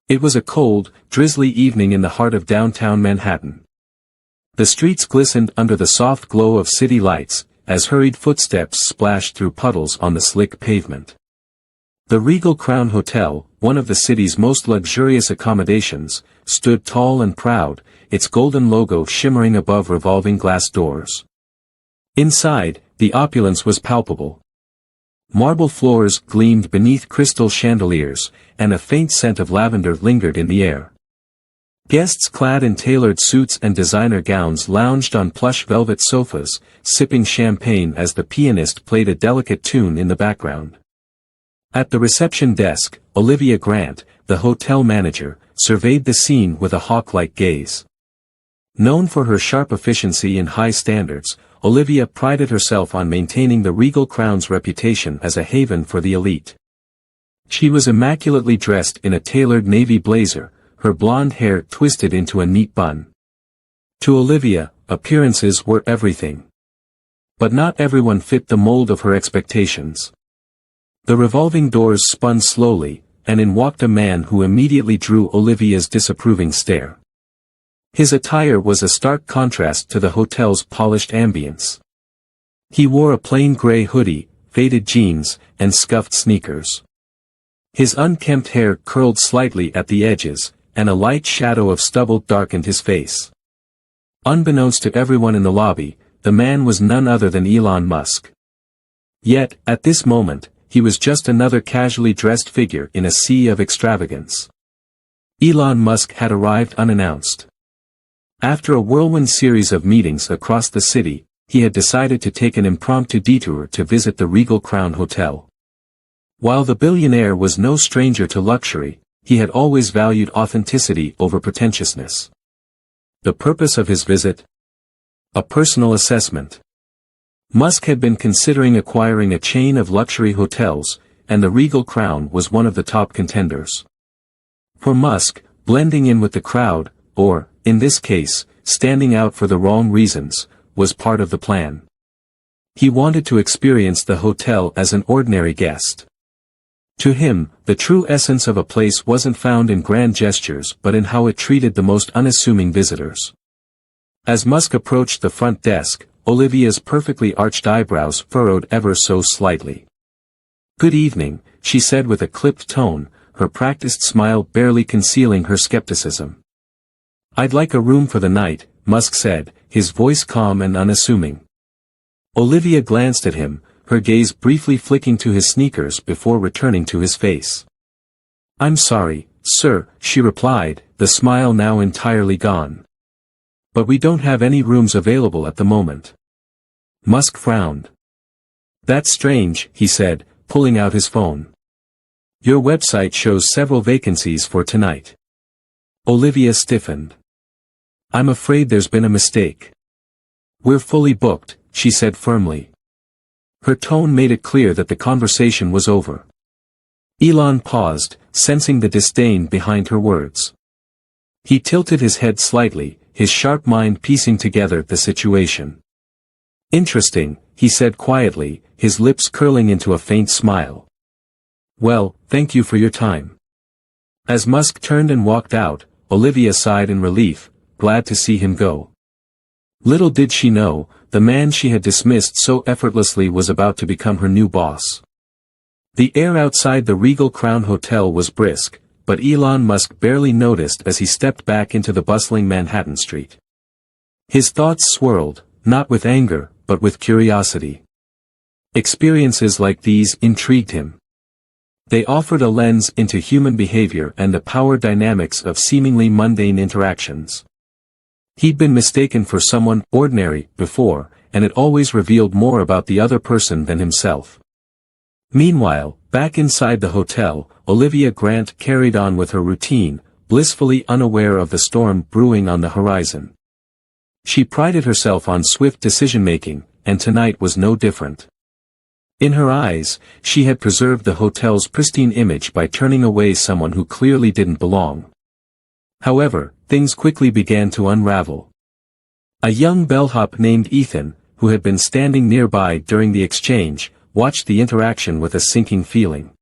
It was a cold, drizzly evening in the heart of downtown Manhattan. The streets glistened under the soft glow of city lights, as hurried footsteps splashed through puddles on the slick pavement. The Regal Crown Hotel, one of the city's most luxurious accommodations, stood tall and proud, its golden logo shimmering above revolving glass doors. Inside, the opulence was palpable. Marble floors gleamed beneath crystal chandeliers, and a faint scent of lavender lingered in the air. Guests clad in tailored suits and designer gowns lounged on plush velvet sofas, sipping champagne as the pianist played a delicate tune in the background. At the reception desk, Olivia Grant, the hotel manager, surveyed the scene with a hawk-like gaze. Known for her sharp efficiency and high standards, Olivia prided herself on maintaining the Regal Crown's reputation as a haven for the elite. She was immaculately dressed in a tailored navy blazer, her blonde hair twisted into a neat bun. To Olivia, appearances were everything. But not everyone fit the mold of her expectations. The revolving doors spun slowly, and in walked a man who immediately drew Olivia's disapproving stare. His attire was a stark contrast to the hotel's polished ambience. He wore a plain gray hoodie, faded jeans, and scuffed sneakers. His unkempt hair curled slightly at the edges, and a light shadow of stubble darkened his face. Unbeknownst to everyone in the lobby, the man was none other than Elon Musk. Yet, at this moment, he was just another casually dressed figure in a sea of extravagance. Elon Musk had arrived unannounced. After a whirlwind series of meetings across the city, he had decided to take an impromptu detour to visit the Regal Crown Hotel. While the billionaire was no stranger to luxury, he had always valued authenticity over pretentiousness. The purpose of his visit? A personal assessment. Musk had been considering acquiring a chain of luxury hotels, and the Regal Crown was one of the top contenders. For Musk, blending in with the crowd, or, in this case, standing out for the wrong reasons, was part of the plan. He wanted to experience the hotel as an ordinary guest. To him, the true essence of a place wasn't found in grand gestures but in how it treated the most unassuming visitors. As Musk approached the front desk, Olivia's perfectly arched eyebrows furrowed ever so slightly. "Good evening," she said with a clipped tone, her practiced smile barely concealing her skepticism. "I'd like a room for the night," Musk said, his voice calm and unassuming. Olivia glanced at him, her gaze briefly flicking to his sneakers before returning to his face. "I'm sorry, sir," she replied, the smile now entirely gone. "But we don't have any rooms available at the moment." Musk frowned. "That's strange," he said, pulling out his phone. "Your website shows several vacancies for tonight." Olivia stiffened. "I'm afraid there's been a mistake. We're fully booked," she said firmly. Her tone made it clear that the conversation was over. Elon paused, sensing the disdain behind her words. He tilted his head slightly, his sharp mind piecing together the situation. "Interesting," he said quietly, his lips curling into a faint smile. "Well, thank you for your time." As Musk turned and walked out, Olivia sighed in relief, glad to see him go. Little did she know, the man she had dismissed so effortlessly was about to become her new boss. The air outside the Regal Crown Hotel was brisk, but Elon Musk barely noticed as he stepped back into the bustling Manhattan street. His thoughts swirled, not with anger, but with curiosity. Experiences like these intrigued him. They offered a lens into human behavior and the power dynamics of seemingly mundane interactions. He'd been mistaken for someone ordinary before, and it always revealed more about the other person than himself. Meanwhile, back inside the hotel, Olivia Grant carried on with her routine, blissfully unaware of the storm brewing on the horizon. She prided herself on swift decision-making, and tonight was no different. In her eyes, she had preserved the hotel's pristine image by turning away someone who clearly didn't belong. However, things quickly began to unravel. A young bellhop named Ethan, who had been standing nearby during the exchange, watched the interaction with a sinking feeling.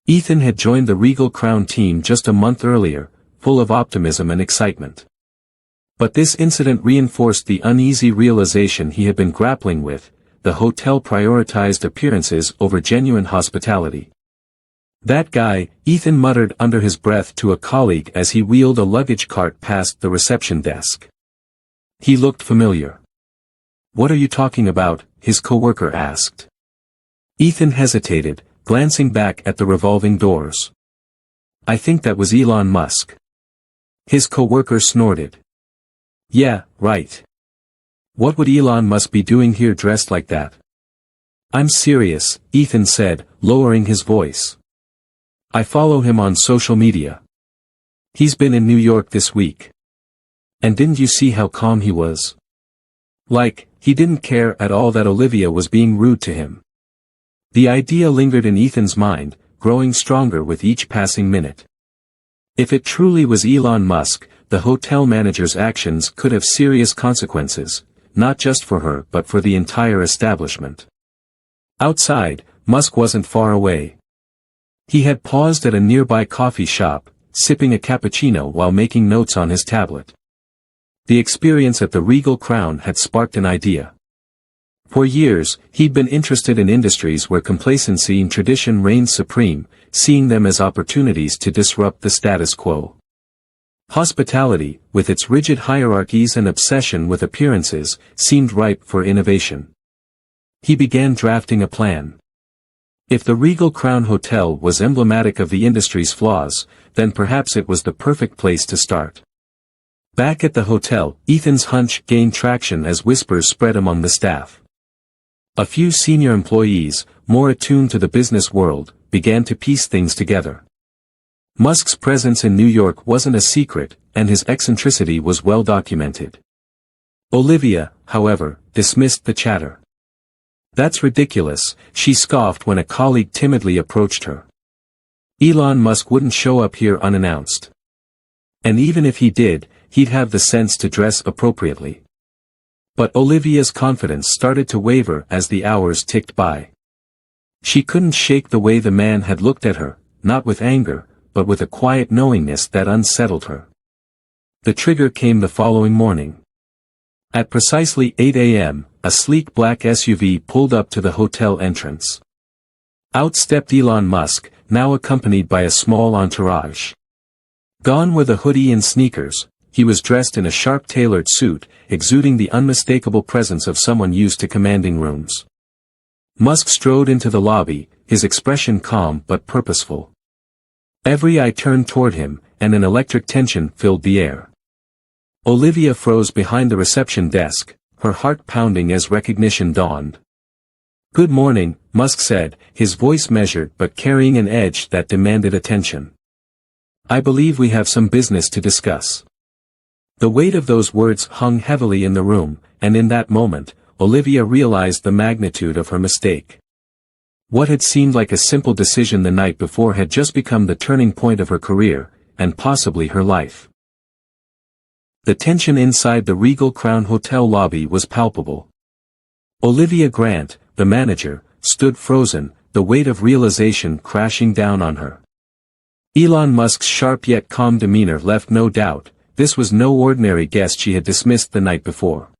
Ethan had joined the Regal Crown team just a month earlier, full of optimism and excitement. But this incident reinforced the uneasy realization he had been grappling with: the hotel prioritized appearances over genuine hospitality. "That guy," Ethan muttered under his breath to a colleague as he wheeled a luggage cart past the reception desk. He looked familiar. "What are you talking about?" his coworker asked. Ethan hesitated, glancing back at the revolving doors. "I think that was Elon Musk." His coworker snorted. "Yeah, right. What would Elon Musk be doing here dressed like that?" "I'm serious," Ethan said, lowering his voice. "I follow him on social media. He's been in New York this week. And didn't you see how calm he was? Like, he didn't care at all that Olivia was being rude to him." The idea lingered in Ethan's mind, growing stronger with each passing minute. If it truly was Elon Musk, the hotel manager's actions could have serious consequences, not just for her but for the entire establishment. Outside, Musk wasn't far away. He had paused at a nearby coffee shop, sipping a cappuccino while making notes on his tablet. The experience at the Regal Crown had sparked an idea. For years, he'd been interested in industries where complacency and tradition reigned supreme, seeing them as opportunities to disrupt the status quo. Hospitality, with its rigid hierarchies and obsession with appearances, seemed ripe for innovation. He began drafting a plan. If the Regal Crown Hotel was emblematic of the industry's flaws, then perhaps it was the perfect place to start. Back at the hotel, Ethan's hunch gained traction as whispers spread among the staff. A few senior employees, more attuned to the business world, began to piece things together. Musk's presence in New York wasn't a secret, and his eccentricity was well documented. Olivia, however, dismissed the chatter. "That's ridiculous," she scoffed when a colleague timidly approached her. "Elon Musk wouldn't show up here unannounced. And even if he did, he'd have the sense to dress appropriately." But Olivia's confidence started to waver as the hours ticked by. She couldn't shake the way the man had looked at her, not with anger, but with a quiet knowingness that unsettled her. The trigger came the following morning. At precisely 8 a.m., a sleek black SUV pulled up to the hotel entrance. Out stepped Elon Musk, now accompanied by a small entourage. Gone were the hoodie and sneakers. He was dressed in a sharp tailored suit, exuding the unmistakable presence of someone used to commanding rooms. Musk strode into the lobby, his expression calm but purposeful. Every eye turned toward him, and an electric tension filled the air. Olivia froze behind the reception desk, her heart pounding as recognition dawned. "Good morning," Musk said, his voice measured but carrying an edge that demanded attention. "I believe we have some business to discuss." The weight of those words hung heavily in the room, and in that moment, Olivia realized the magnitude of her mistake. What had seemed like a simple decision the night before had just become the turning point of her career, and possibly her life. The tension inside the Regal Crown Hotel lobby was palpable. Olivia Grant, the manager, stood frozen, the weight of realization crashing down on her. Elon Musk's sharp yet calm demeanor left no doubt. This was no ordinary guest she had dismissed the night before.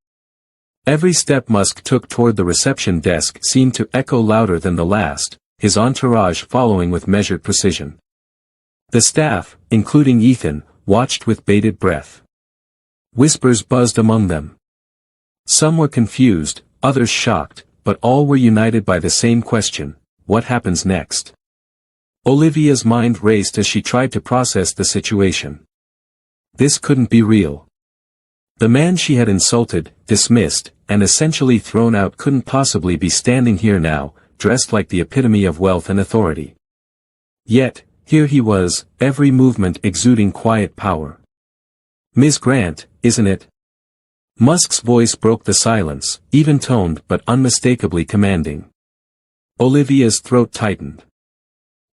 Every step Musk took toward the reception desk seemed to echo louder than the last, his entourage following with measured precision. The staff, including Ethan, watched with bated breath. Whispers buzzed among them. Some were confused, others shocked, but all were united by the same question: what happens next? Olivia's mind raced as she tried to process the situation. This couldn't be real. The man she had insulted, dismissed, and essentially thrown out couldn't possibly be standing here now, dressed like the epitome of wealth and authority. Yet, here he was, every movement exuding quiet power. "Ms. Grant, isn't it?" Musk's voice broke the silence, even-toned but unmistakably commanding. Olivia's throat tightened.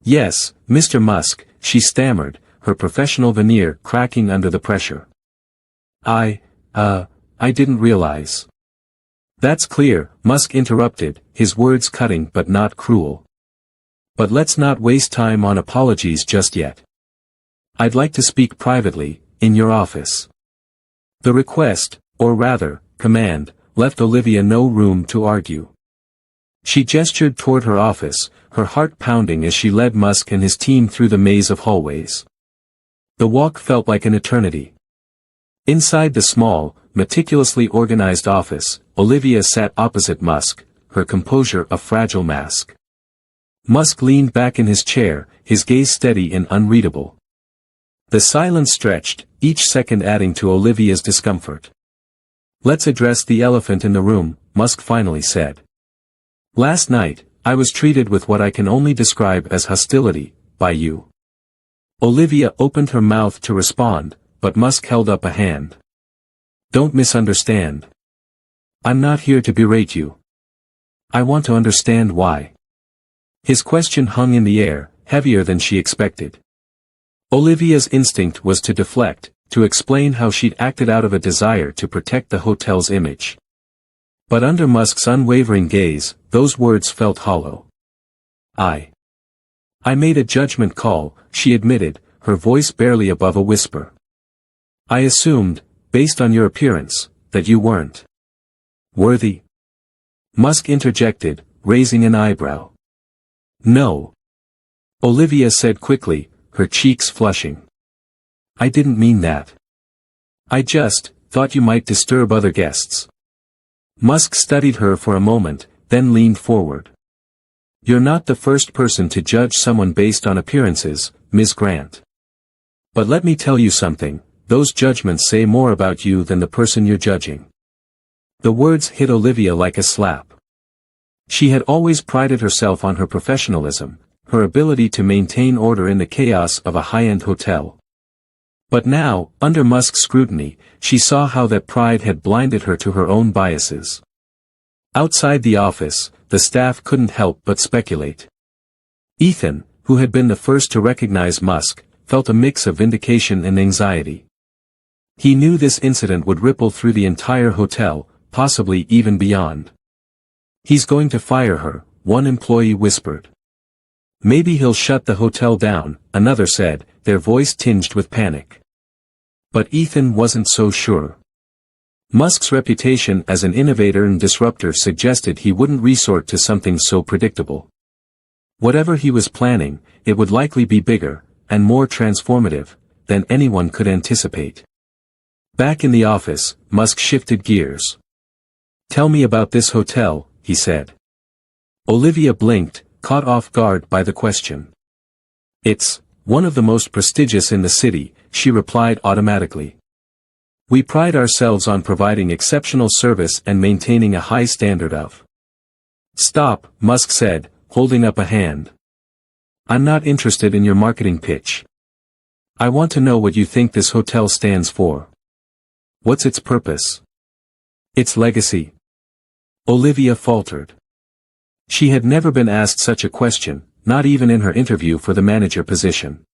"Yes, Mr. Musk," she stammered, her professional veneer cracking under the pressure. I didn't realize." "That's clear," Musk interrupted, his words cutting but not cruel. But let's not waste time on apologies just yet. I'd like to speak privately, in your office. The request, or rather, command, left Olivia no room to argue. She gestured toward her office, her heart pounding as she led Musk and his team through the maze of hallways. The walk felt like an eternity. Inside the small, meticulously organized office, Olivia sat opposite Musk, her composure a fragile mask. Musk leaned back in his chair, his gaze steady and unreadable. The silence stretched, each second adding to Olivia's discomfort. "Let's address the elephant in the room," Musk finally said. "Last night, I was treated with what I can only describe as hostility, by you." Olivia opened her mouth to respond, but Musk held up a hand. "Don't misunderstand. I'm not here to berate you. I want to understand why." His question hung in the air, heavier than she expected. Olivia's instinct was to deflect, to explain how she'd acted out of a desire to protect the hotel's image. But under Musk's unwavering gaze, those words felt hollow. I made a judgment call," she admitted, her voice barely above a whisper. "I assumed, based on your appearance, that you weren't worthy." Musk interjected, raising an eyebrow. "No," Olivia said quickly, her cheeks flushing. "I didn't mean that. I just thought you might disturb other guests." Musk studied her for a moment, then leaned forward. "You're not the first person to judge someone based on appearances, Ms. Grant. But let me tell you something, those judgments say more about you than the person you're judging." The words hit Olivia like a slap. She had always prided herself on her professionalism, her ability to maintain order in the chaos of a high-end hotel. But now, under Musk's scrutiny, she saw how that pride had blinded her to her own biases. Outside the office, the staff couldn't help but speculate. Ethan, who had been the first to recognize Musk, felt a mix of vindication and anxiety. He knew this incident would ripple through the entire hotel, possibly even beyond. "He's going to fire her," one employee whispered. "Maybe he'll shut the hotel down," another said, their voice tinged with panic. But Ethan wasn't so sure. Musk's reputation as an innovator and disruptor suggested he wouldn't resort to something so predictable. Whatever he was planning, it would likely be bigger, and more transformative, than anyone could anticipate. Back in the office, Musk shifted gears. "Tell me about this hotel," he said. Olivia blinked, caught off guard by the question. "It's one of the most prestigious in the city," she replied automatically. "We pride ourselves on providing exceptional service and maintaining a high standard of—" "Stop," Musk said, holding up a hand. "I'm not interested in your marketing pitch. I want to know what you think this hotel stands for. What's its purpose? Its legacy?" Olivia faltered. She had never been asked such a question, not even in her interview for the manager position.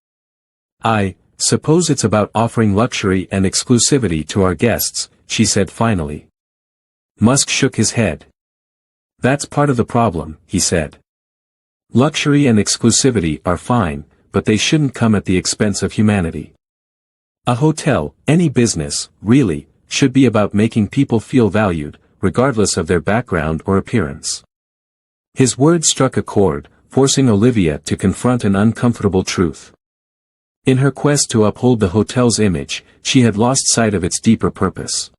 "I suppose it's about offering luxury and exclusivity to our guests," she said finally. Musk shook his head. "That's part of the problem," he said. "Luxury and exclusivity are fine, but they shouldn't come at the expense of humanity. A hotel, any business, really, should be about making people feel valued, regardless of their background or appearance." His words struck a chord, forcing Olivia to confront an uncomfortable truth. In her quest to uphold the hotel's image, she had lost sight of its deeper purpose.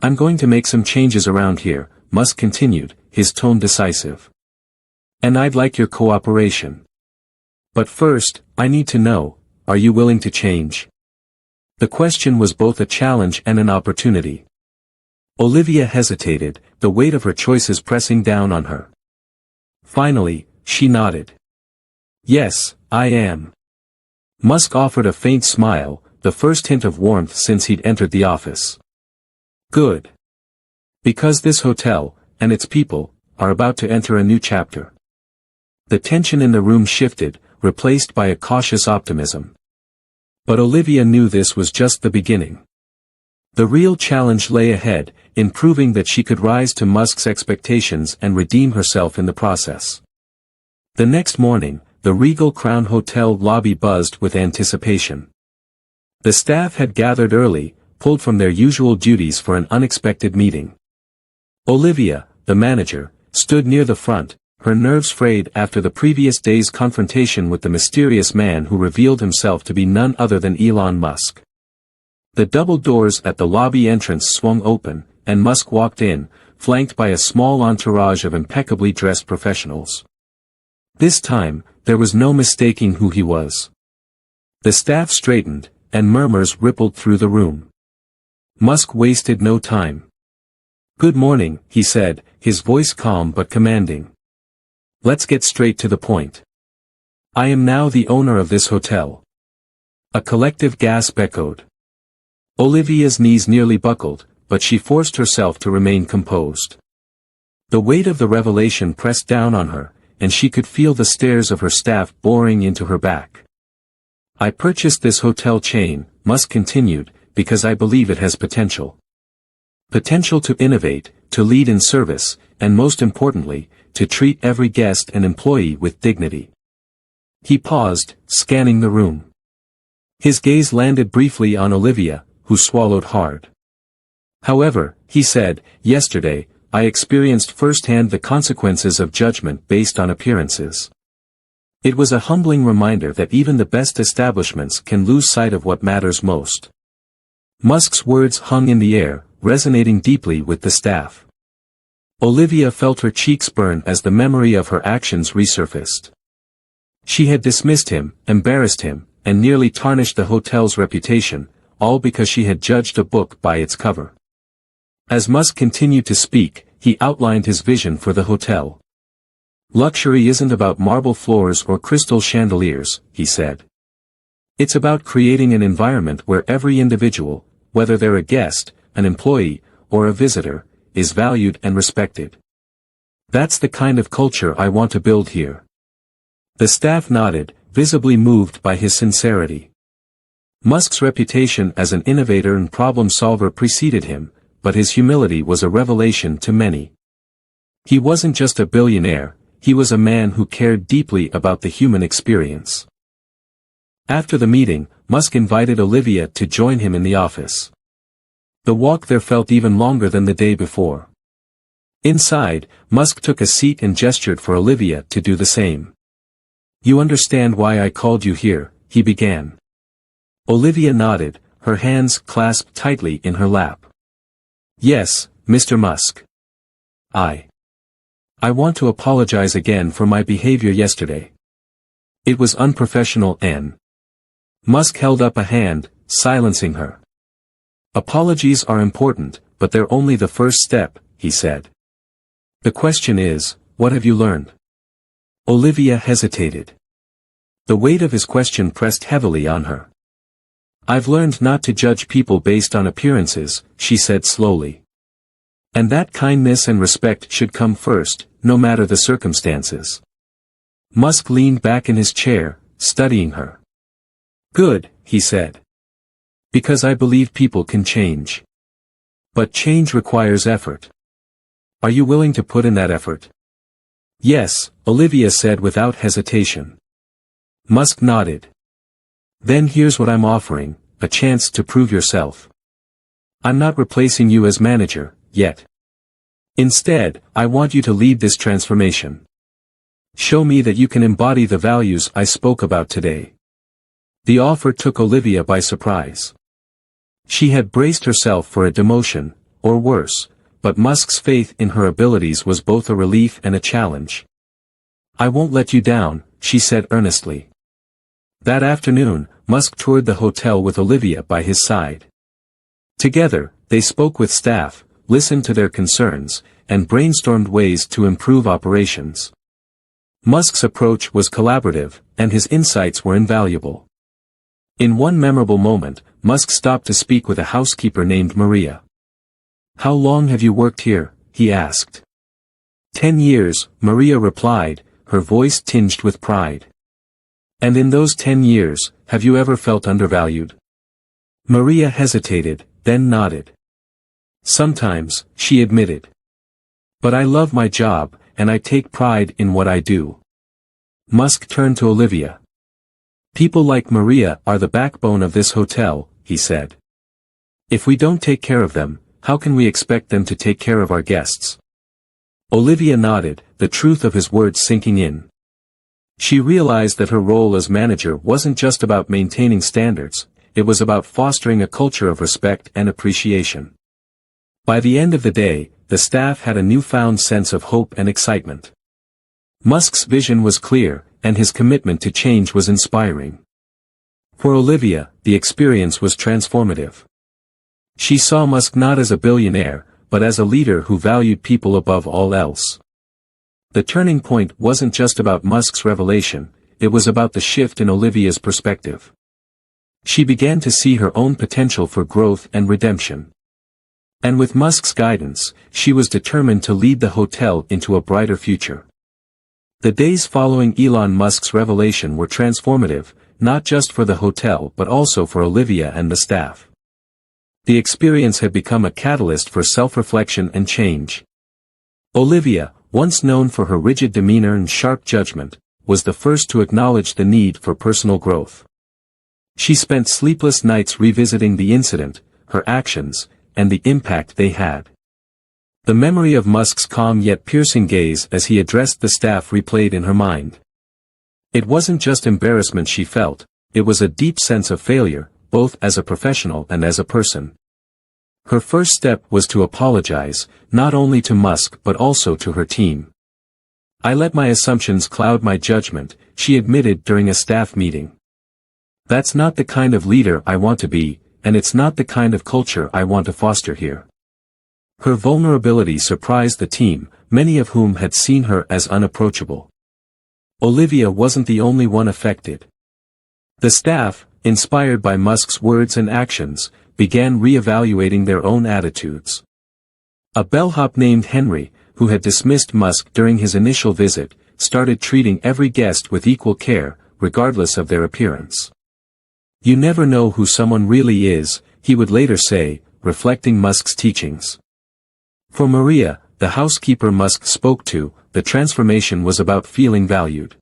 "I'm going to make some changes around here," Musk continued, his tone decisive. "And I'd like your cooperation. But first, I need to know, are you willing to change?" The question was both a challenge and an opportunity. Olivia hesitated, the weight of her choices pressing down on her. Finally, she nodded. "Yes, I am." Musk offered a faint smile, the first hint of warmth since he'd entered the office. "Good. Because this hotel, and its people, are about to enter a new chapter." The tension in the room shifted, replaced by a cautious optimism. But Olivia knew this was just the beginning. The real challenge lay ahead, in proving that she could rise to Musk's expectations and redeem herself in the process. The next morning, the Regal Crown Hotel lobby buzzed with anticipation. The staff had gathered early, pulled from their usual duties for an unexpected meeting. Olivia, the manager, stood near the front, her nerves frayed after the previous day's confrontation with the mysterious man who revealed himself to be none other than Elon Musk. The double doors at the lobby entrance swung open, and Musk walked in, flanked by a small entourage of impeccably dressed professionals. This time, there was no mistaking who he was. The staff straightened, and murmurs rippled through the room. Musk wasted no time. "Good morning," he said, his voice calm but commanding. "Let's get straight to the point. I am now the owner of this hotel." A collective gasp echoed. Olivia's knees nearly buckled, but she forced herself to remain composed. The weight of the revelation pressed down on her, and she could feel the stares of her staff boring into her back. "I purchased this hotel chain," Musk continued, "because I believe it has potential. Potential to innovate, to lead in service, and most importantly, to treat every guest and employee with dignity." He paused, scanning the room. His gaze landed briefly on Olivia, who swallowed hard. "However," he said, "yesterday, I experienced firsthand the consequences of judgment based on appearances. It was a humbling reminder that even the best establishments can lose sight of what matters most." Musk's words hung in the air, resonating deeply with the staff. Olivia felt her cheeks burn as the memory of her actions resurfaced. She had dismissed him, embarrassed him, and nearly tarnished the hotel's reputation, all because she had judged a book by its cover. As Musk continued to speak, he outlined his vision for the hotel. "Luxury isn't about marble floors or crystal chandeliers," he said. "It's about creating an environment where every individual, whether they're a guest, an employee, or a visitor, is valued and respected. That's the kind of culture I want to build here." The staff nodded, visibly moved by his sincerity. Musk's reputation as an innovator and problem solver preceded him, but his humility was a revelation to many. He wasn't just a billionaire, he was a man who cared deeply about the human experience. After the meeting, Musk invited Olivia to join him in the office. The walk there felt even longer than the day before. Inside, Musk took a seat and gestured for Olivia to do the same. "You understand why I called you here," he began. Olivia nodded, her hands clasped tightly in her lap. "Yes, Mr. Musk. I want to apologize again for my behavior yesterday. It was unprofessional and—" Musk held up a hand, silencing her. "Apologies are important, but they're only the first step," he said. "The question is, what have you learned?" Olivia hesitated. The weight of his question pressed heavily on her. "I've learned not to judge people based on appearances," she said slowly. "And that kindness and respect should come first, no matter the circumstances." Musk leaned back in his chair, studying her. "Good," he said. "Because I believe people can change. But change requires effort. Are you willing to put in that effort?" "Yes," Olivia said without hesitation. Musk nodded. "Then here's what I'm offering, a chance to prove yourself. I'm not replacing you as manager, yet. Instead, I want you to lead this transformation. Show me that you can embody the values I spoke about today." The offer took Olivia by surprise. She had braced herself for a demotion, or worse, but Musk's faith in her abilities was both a relief and a challenge. "I won't let you down," she said earnestly. That afternoon, Musk toured the hotel with Olivia by his side. Together, they spoke with staff, listened to their concerns, and brainstormed ways to improve operations. Musk's approach was collaborative, and his insights were invaluable. In one memorable moment, Musk stopped to speak with a housekeeper named Maria. "How long have you worked here?" he asked. 10 years, Maria replied, her voice tinged with pride. "And in those 10 years, have you ever felt undervalued?" Maria hesitated, then nodded. "Sometimes," she admitted. "But I love my job, and I take pride in what I do." Musk turned to Olivia. "People like Maria are the backbone of this hotel," he said. "If we don't take care of them, how can we expect them to take care of our guests?" Olivia nodded, the truth of his words sinking in. She realized that her role as manager wasn't just about maintaining standards, it was about fostering a culture of respect and appreciation. By the end of the day, the staff had a newfound sense of hope and excitement. Musk's vision was clear, and his commitment to change was inspiring. For Olivia, the experience was transformative. She saw Musk not as a billionaire, but as a leader who valued people above all else. The turning point wasn't just about Musk's revelation, it was about the shift in Olivia's perspective. She began to see her own potential for growth and redemption. And with Musk's guidance, she was determined to lead the hotel into a brighter future. The days following Elon Musk's revelation were transformative, not just for the hotel but also for Olivia and the staff. The experience had become a catalyst for self-reflection and change. Olivia, once known for her rigid demeanor and sharp judgment, was the first to acknowledge the need for personal growth. She spent sleepless nights revisiting the incident, her actions, and the impact they had. The memory of Musk's calm yet piercing gaze as he addressed the staff replayed in her mind. It wasn't just embarrassment she felt, it was a deep sense of failure, both as a professional and as a person. Her first step was to apologize, not only to Musk but also to her team. "I let my assumptions cloud my judgment," she admitted during a staff meeting. "That's not the kind of leader I want to be, and it's not the kind of culture I want to foster here." Her vulnerability surprised the team, many of whom had seen her as unapproachable. Olivia wasn't the only one affected. The staff, inspired by Musk's words and actions, began re-evaluating their own attitudes. A bellhop named Henry, who had dismissed Musk during his initial visit, started treating every guest with equal care, regardless of their appearance. "You never know who someone really is," he would later say, reflecting Musk's teachings. For Maria, the housekeeper Musk spoke to, the transformation was about feeling valued.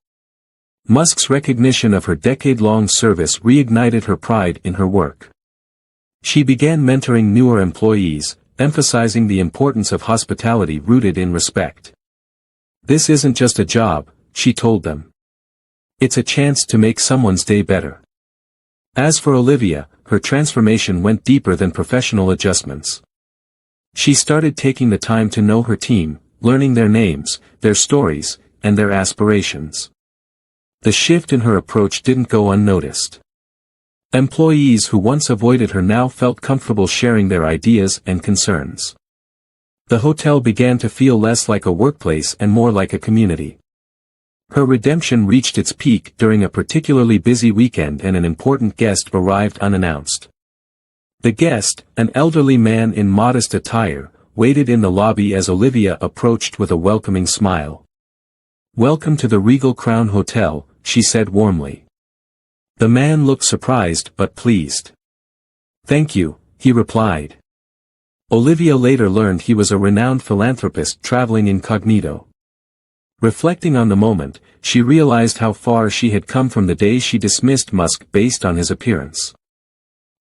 Musk's recognition of her decade-long service reignited her pride in her work. She began mentoring newer employees, emphasizing the importance of hospitality rooted in respect. "This isn't just a job," she told them. "It's a chance to make someone's day better." As for Olivia, her transformation went deeper than professional adjustments. She started taking the time to know her team, learning their names, their stories, and their aspirations. The shift in her approach didn't go unnoticed. Employees who once avoided her now felt comfortable sharing their ideas and concerns. The hotel began to feel less like a workplace and more like a community. Her redemption reached its peak during a particularly busy weekend and an important guest arrived unannounced. The guest, an elderly man in modest attire, waited in the lobby as Olivia approached with a welcoming smile. "Welcome to the Regal Crown Hotel," she said warmly. The man looked surprised but pleased. "Thank you," he replied. Olivia later learned he was a renowned philanthropist traveling incognito. Reflecting on the moment, she realized how far she had come from the day she dismissed Musk based on his appearance.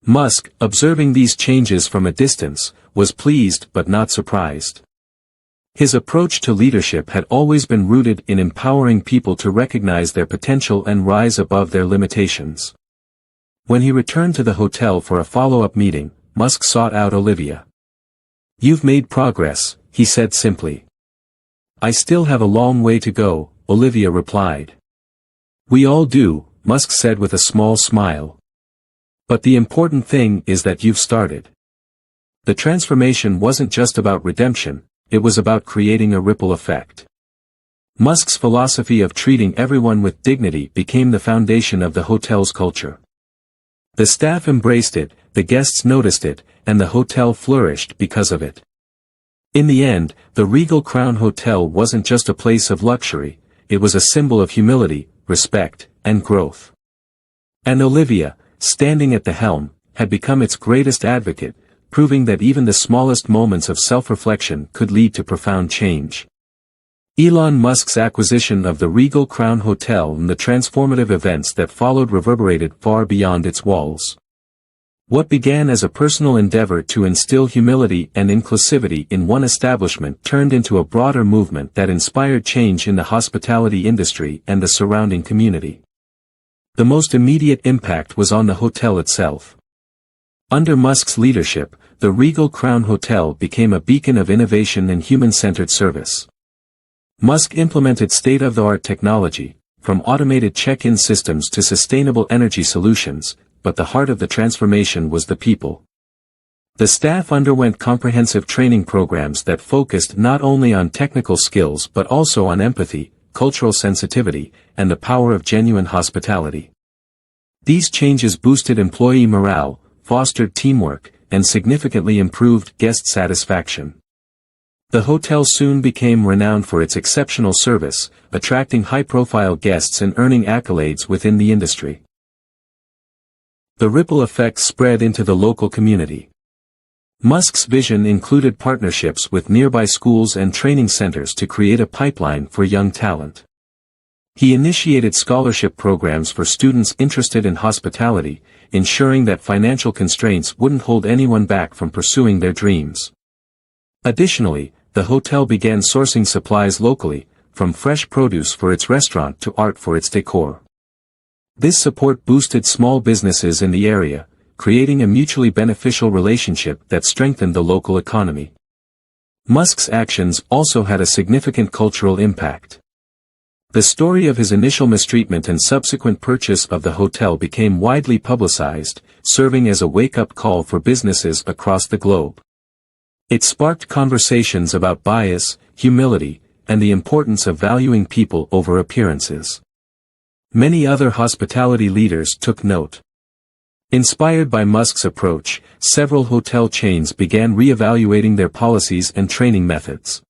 Musk, observing these changes from a distance, was pleased but not surprised. His approach to leadership had always been rooted in empowering people to recognize their potential and rise above their limitations. When he returned to the hotel for a follow-up meeting, Musk sought out Olivia. "You've made progress," he said simply. "I still have a long way to go," Olivia replied. "We all do," Musk said with a small smile. "But the important thing is that you've started." The transformation wasn't just about redemption, it was about creating a ripple effect. Musk's philosophy of treating everyone with dignity became the foundation of the hotel's culture. The staff embraced it, the guests noticed it, and the hotel flourished because of it. In the end, the Regal Crown Hotel wasn't just a place of luxury, it was a symbol of humility, respect, and growth. And Olivia, standing at the helm, had become its greatest advocate, proving that even the smallest moments of self-reflection could lead to profound change. Elon Musk's acquisition of the Regal Crown Hotel and the transformative events that followed reverberated far beyond its walls. What began as a personal endeavor to instill humility and inclusivity in one establishment turned into a broader movement that inspired change in the hospitality industry and the surrounding community. The most immediate impact was on the hotel itself. Under Musk's leadership, the Regal Crown Hotel became a beacon of innovation and human-centered service. Musk implemented state-of-the-art technology, from automated check-in systems to sustainable energy solutions, but the heart of the transformation was the people. The staff underwent comprehensive training programs that focused not only on technical skills but also on empathy, cultural sensitivity, and the power of genuine hospitality. These changes boosted employee morale, fostered teamwork, and significantly improved guest satisfaction. The hotel soon became renowned for its exceptional service, attracting high-profile guests and earning accolades within the industry. The ripple effect spread into the local community. Musk's vision included partnerships with nearby schools and training centers to create a pipeline for young talent. He initiated scholarship programs for students interested in hospitality, ensuring that financial constraints wouldn't hold anyone back from pursuing their dreams. Additionally, the hotel began sourcing supplies locally, from fresh produce for its restaurant to art for its decor. This support boosted small businesses in the area, creating a mutually beneficial relationship that strengthened the local economy. Musk's actions also had a significant cultural impact. The story of his initial mistreatment and subsequent purchase of the hotel became widely publicized, serving as a wake-up call for businesses across the globe. It sparked conversations about bias, humility, and the importance of valuing people over appearances. Many other hospitality leaders took note. Inspired by Musk's approach, several hotel chains began re-evaluating their policies and training methods.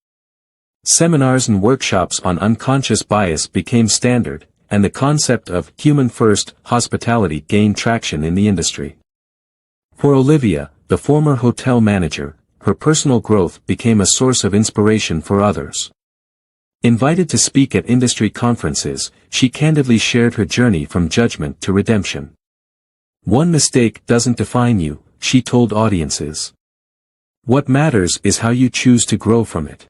Seminars and workshops on unconscious bias became standard, and the concept of human-first hospitality gained traction in the industry. For Olivia, the former hotel manager, her personal growth became a source of inspiration for others. Invited to speak at industry conferences, she candidly shared her journey from judgment to redemption. "One mistake doesn't define you," she told audiences. "What matters is how you choose to grow from it."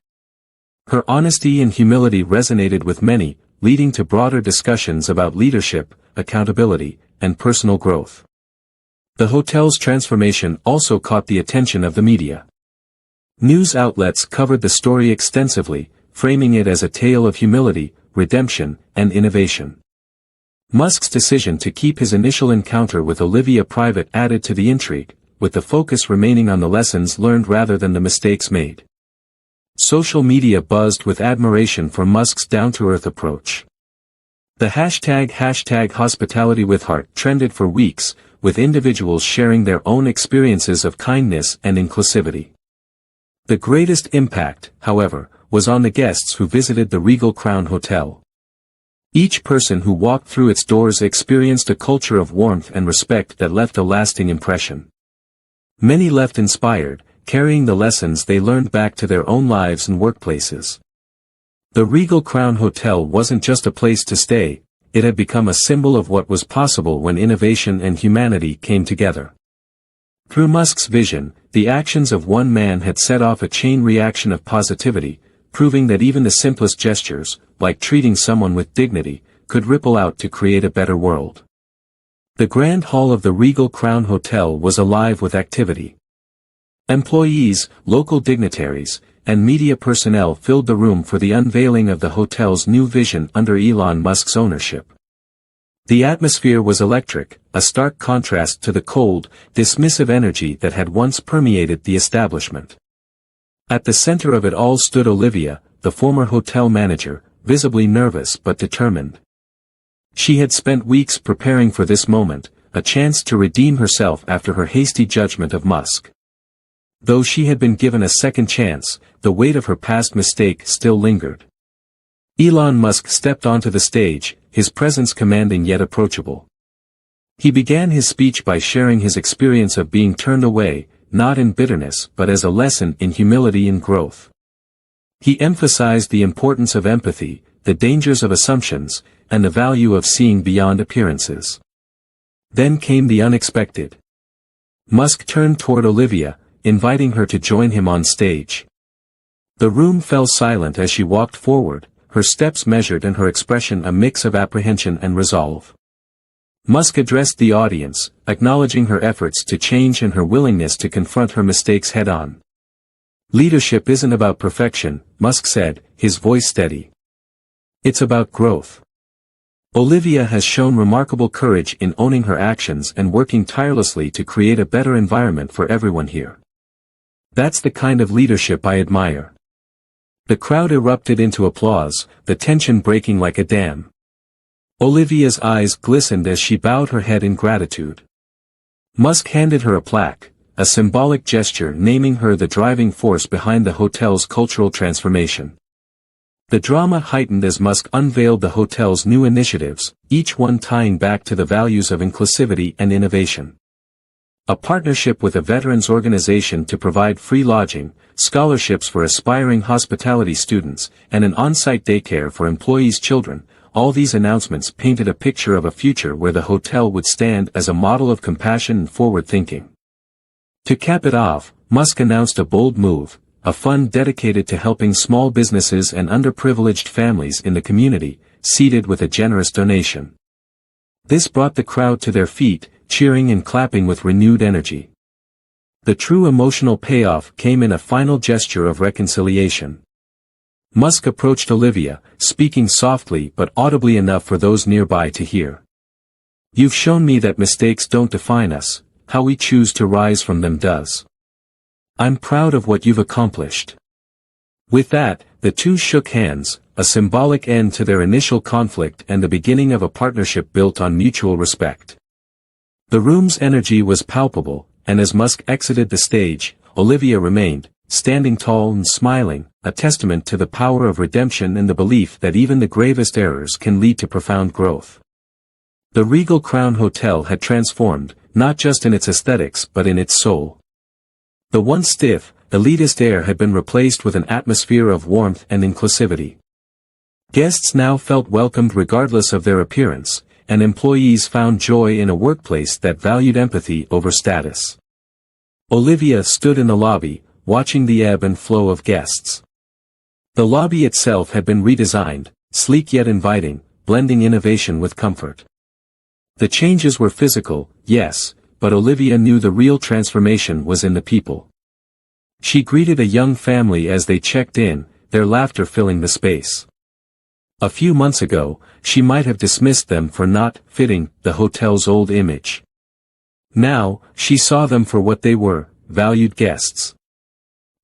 Her honesty and humility resonated with many, leading to broader discussions about leadership, accountability, and personal growth. The hotel's transformation also caught the attention of the media. News outlets covered the story extensively, framing it as a tale of humility, redemption, and innovation. Musk's decision to keep his initial encounter with Olivia private added to the intrigue, with the focus remaining on the lessons learned rather than the mistakes made. Social media buzzed with admiration for Musk's down-to-earth approach. The hashtag #HospitalityWithHeart trended for weeks, with individuals sharing their own experiences of kindness and inclusivity. The greatest impact, however, was on the guests who visited the Regal Crown Hotel. Each person who walked through its doors experienced a culture of warmth and respect that left a lasting impression. Many left inspired, carrying the lessons they learned back to their own lives and workplaces. The Regal Crown Hotel wasn't just a place to stay, it had become a symbol of what was possible when innovation and humanity came together. Through Musk's vision, the actions of one man had set off a chain reaction of positivity, proving that even the simplest gestures, like treating someone with dignity, could ripple out to create a better world. The Grand Hall of the Regal Crown Hotel was alive with activity. Employees, local dignitaries, and media personnel filled the room for the unveiling of the hotel's new vision under Elon Musk's ownership. The atmosphere was electric, a stark contrast to the cold, dismissive energy that had once permeated the establishment. At the center of it all stood Olivia, the former hotel manager, visibly nervous but determined. She had spent weeks preparing for this moment, a chance to redeem herself after her hasty judgment of Musk. Though she had been given a second chance, the weight of her past mistake still lingered. Elon Musk stepped onto the stage, his presence commanding yet approachable. He began his speech by sharing his experience of being turned away, not in bitterness but as a lesson in humility and growth. He emphasized the importance of empathy, the dangers of assumptions, and the value of seeing beyond appearances. Then came the unexpected. Musk turned toward Olivia, inviting her to join him on stage. The room fell silent as she walked forward, her steps measured and her expression a mix of apprehension and resolve. Musk addressed the audience, acknowledging her efforts to change and her willingness to confront her mistakes head-on. "Leadership isn't about perfection," Musk said, his voice steady. "It's about growth. Olivia has shown remarkable courage in owning her actions and working tirelessly to create a better environment for everyone here. That's the kind of leadership I admire." The crowd erupted into applause, the tension breaking like a dam. Olivia's eyes glistened as she bowed her head in gratitude. Musk handed her a plaque, a symbolic gesture naming her the driving force behind the hotel's cultural transformation. The drama heightened as Musk unveiled the hotel's new initiatives, each one tying back to the values of inclusivity and innovation. A partnership with a veterans organization to provide free lodging, scholarships for aspiring hospitality students, and an on-site daycare for employees' children. All these announcements painted a picture of a future where the hotel would stand as a model of compassion and forward thinking. To cap it off, Musk announced a bold move, a fund dedicated to helping small businesses and underprivileged families in the community, seeded with a generous donation. This brought the crowd to their feet, cheering and clapping with renewed energy. The true emotional payoff came in a final gesture of reconciliation. Musk approached Olivia, speaking softly but audibly enough for those nearby to hear. "You've shown me that mistakes don't define us, how we choose to rise from them does. I'm proud of what you've accomplished." With that, the two shook hands, a symbolic end to their initial conflict and the beginning of a partnership built on mutual respect. The room's energy was palpable, and as Musk exited the stage, Olivia remained, standing tall and smiling, a testament to the power of redemption and the belief that even the gravest errors can lead to profound growth. The Regal Crown Hotel had transformed, not just in its aesthetics but in its soul. The once stiff, elitist air had been replaced with an atmosphere of warmth and inclusivity. Guests now felt welcomed regardless of their appearance, and employees found joy in a workplace that valued empathy over status. Olivia stood in the lobby, watching the ebb and flow of guests. The lobby itself had been redesigned, sleek yet inviting, blending innovation with comfort. The changes were physical, yes, but Olivia knew the real transformation was in the people. She greeted a young family as they checked in, their laughter filling the space. A few months ago, she might have dismissed them for not fitting the hotel's old image. Now, she saw them for what they were, valued guests.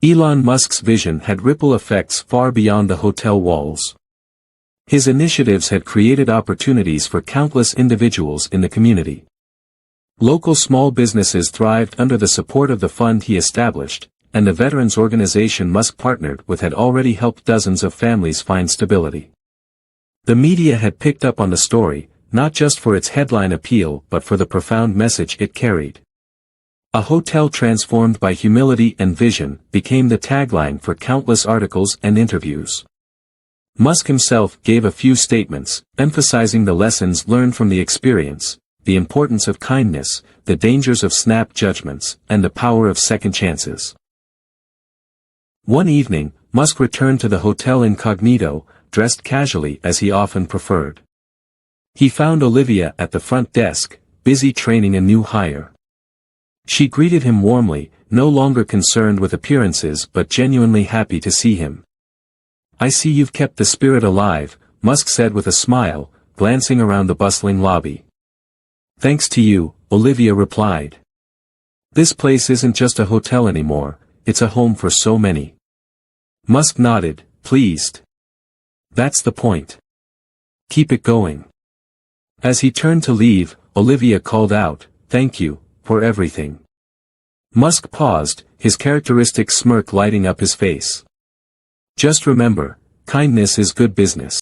Elon Musk's vision had ripple effects far beyond the hotel walls. His initiatives had created opportunities for countless individuals in the community. Local small businesses thrived under the support of the fund he established, and the veterans organization Musk partnered with had already helped dozens of families find stability. The media had picked up on the story, not just for its headline appeal but for the profound message it carried. "A hotel transformed by humility and vision" became the tagline for countless articles and interviews. Musk himself gave a few statements, emphasizing the lessons learned from the experience, the importance of kindness, the dangers of snap judgments, and the power of second chances. One evening, Musk returned to the hotel incognito, dressed casually as he often preferred. He found Olivia at the front desk, busy training a new hire. She greeted him warmly, no longer concerned with appearances but genuinely happy to see him. "I see you've kept the spirit alive," Musk said with a smile, glancing around the bustling lobby. "Thanks to you," Olivia replied. "This place isn't just a hotel anymore, it's a home for so many." Musk nodded, pleased. "That's the point. Keep it going." As he turned to leave, Olivia called out, "Thank you, for everything." Musk paused, his characteristic smirk lighting up his face. "Just remember, kindness is good business."